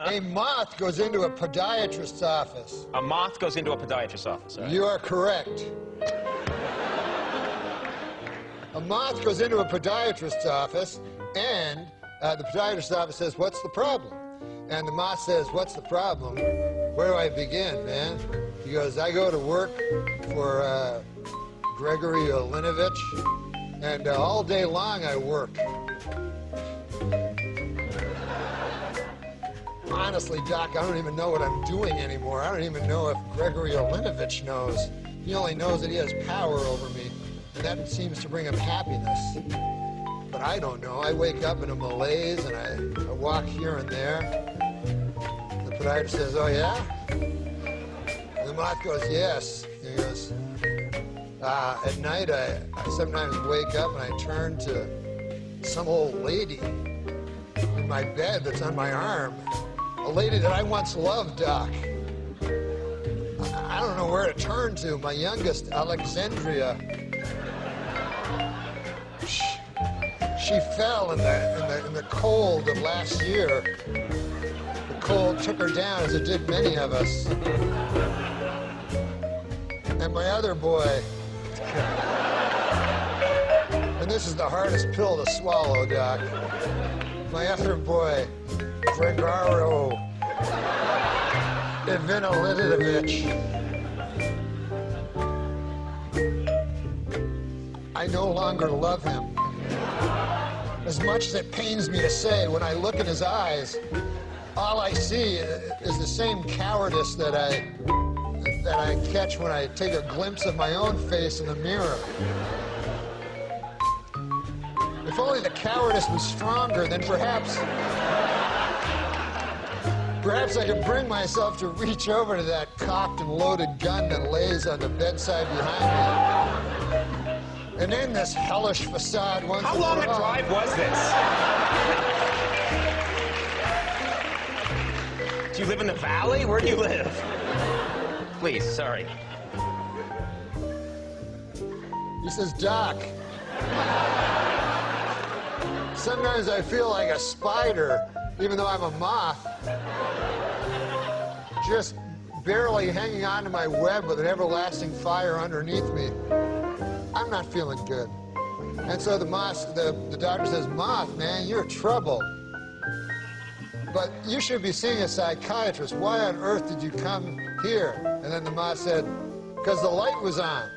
A moth goes into a podiatrist's office. A moth goes into a podiatrist's office. Right? You are correct. A moth goes into a podiatrist's office, and the podiatrist's office says, "What's the problem?" And the moth says, "What's the problem? Where do I begin, man?" He goes, "I go to work for Gregory Olinovich, and all day long I work." Honestly, Doc, I don't even know what I'm doing anymore. I don't even know if Gregory Olinovich knows. He only knows that he has power over me, and that seems to bring him happiness. But I don't know. I wake up in a malaise, and I walk here and there. The podiatrist says, "Oh, yeah?" And the moth goes, "Yes." He goes, "At night, I sometimes wake up, and I turn to some old lady in my bed that's on my arm. A lady that I once loved, Doc. I don't know where to turn to. My youngest, Alexandria, she fell in the cold of last year. The cold took her down, as it did many of us. And my other boy, and this is the hardest pill to swallow, Doc. My other boy, Gregaro Ivanilidovich. I no longer love him. As much as it pains me to say, when I look in his eyes, all I see is the same cowardice that I catch when I take a glimpse of my own face in the mirror. If only the cowardice was stronger, then perhaps I could bring myself to reach over to that cocked and loaded gun that lays on the bedside behind me and end this hellish facade once and for all. How long a drive was this? Do you live in the valley? Where do you live? Please, sorry. He says, "Doc, sometimes I feel like a spider, even though I'm a moth, just barely hanging on to my web with an everlasting fire underneath me. I'm not feeling good." And so the doctor says, "Moth, man, you're trouble. But you should be seeing a psychiatrist. Why on earth did you come here?" And then the moth said, "Because the light was on."